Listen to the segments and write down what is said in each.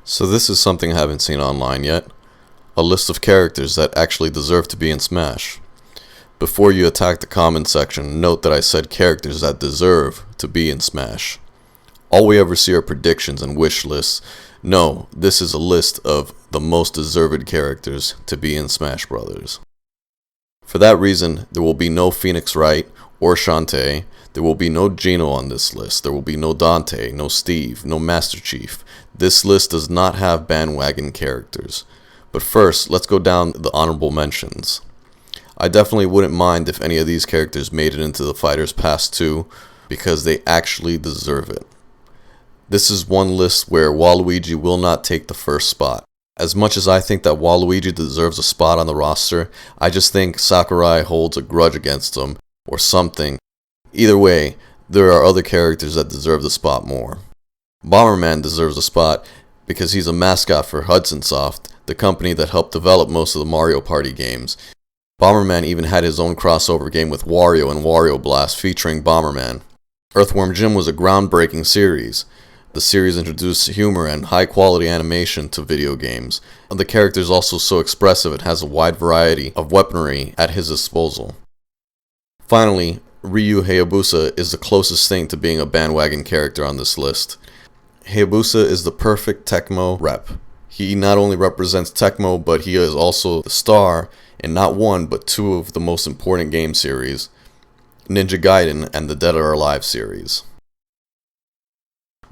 So this is something I haven't seen online yet. A list of characters that actually deserve to be in Smash. Before you attack the comment section, note that I said characters that deserve to be in Smash. All we ever see are predictions and wish lists. No, this is a list of the most deserved characters to be in Smash Brothers. For that reason, there will be no Phoenix Wright or Shantae. There will be no Gino on this list. There will be no Dante, no Steve, no Master Chief. This list does not have bandwagon characters. But first, let's go down the honorable mentions. I definitely wouldn't mind if any of these characters made it into the Fighters Pass 2 because they actually deserve it. This is one list where Waluigi will not take the first spot. As much as I think that Waluigi deserves a spot on the roster, I just think Sakurai holds a grudge against him or something. Either way, there are other characters that deserve the spot more. Bomberman deserves a spot because he's a mascot for Hudson Soft, the company that helped develop most of the Mario Party games. Bomberman even had his own crossover game with Wario and Wario Blast featuring Bomberman. Earthworm Jim was a groundbreaking series. The series introduced humor and high-quality animation to video games. The character is also so expressive it has a wide variety of weaponry at his disposal. Finally, Ryu Hayabusa is the closest thing to being a bandwagon character on this list. Hayabusa is the perfect Tecmo rep. He not only represents Tecmo, but he is also the star in not one but two of the most important game series, Ninja Gaiden and the Dead or Alive series.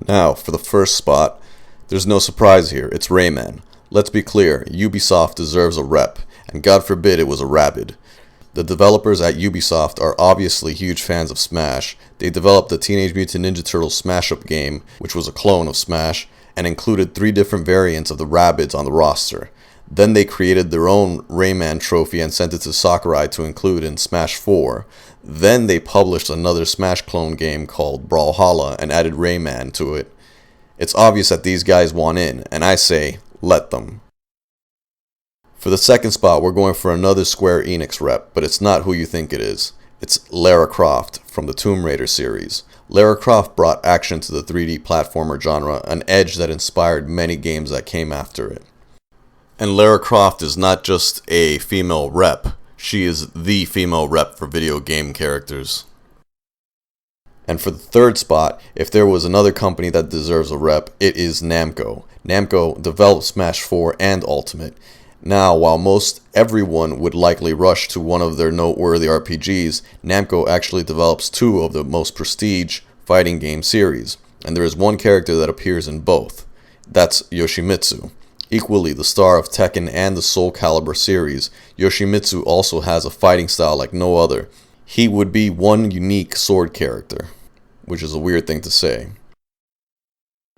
Now, for the first spot, there's no surprise here, it's Rayman. Let's be clear, Ubisoft deserves a rep, and God forbid it was a Rabid. The developers at Ubisoft are obviously huge fans of Smash. They developed the Teenage Mutant Ninja Turtles Smash-Up game, which was a clone of Smash, and included 3 different variants of the Rabbids on the roster. Then they created their own Rayman trophy and sent it to Sakurai to include in Smash 4. Then they published another Smash clone game called Brawlhalla and added Rayman to it. It's obvious that these guys want in, and I say, let them. For the second spot, we're going for another Square Enix rep, but it's not who you think it is. It's Lara Croft from the Tomb Raider series. Lara Croft brought action to the 3D platformer genre, an edge that inspired many games that came after it. And Lara Croft is not just a female rep, she is the female rep for video game characters. And for the third spot, if there was another company that deserves a rep, it is Namco. Namco developed Smash 4 and Ultimate. Now, while most everyone would likely rush to one of their noteworthy RPGs, Namco actually develops 2 of the most prestige fighting game series, and there is one character that appears in both. That's Yoshimitsu. Equally the star of Tekken and the Soul Calibur series, Yoshimitsu also has a fighting style like no other. He would be one unique sword character, which is a weird thing to say.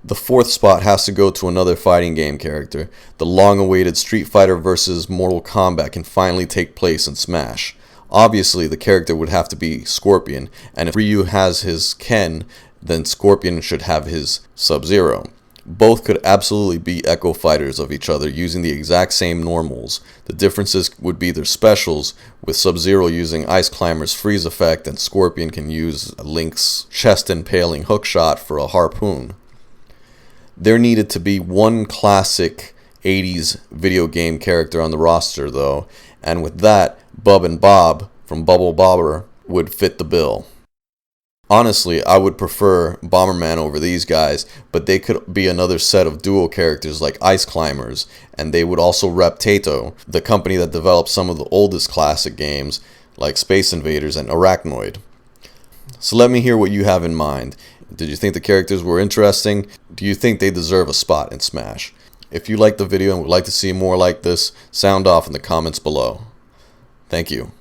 The fourth spot has to go to another fighting game character. The long-awaited Street Fighter vs. Mortal Kombat can finally take place in Smash. Obviously, the character would have to be Scorpion, and if Ryu has his Ken, then Scorpion should have his Sub-Zero. Both could absolutely be echo fighters of each other using the exact same normals. The differences would be their specials, with Sub-Zero using Ice Climber's freeze effect and Scorpion can use Link's chest-impaling hookshot for a harpoon. There needed to be one classic 80s video game character on the roster though, and with that, Bub and Bob from Bubble Bobber would fit the bill. Honestly, I would prefer Bomberman over these guys, but they could be another set of duo characters like Ice Climbers, and they would also rep Taito, the company that developed some of the oldest classic games like Space Invaders and Arachnoid. So let me hear what you have in mind. Did you think the characters were interesting? Do you think they deserve a spot in Smash? If you liked the video and would like to see more like this, sound off in the comments below. Thank you.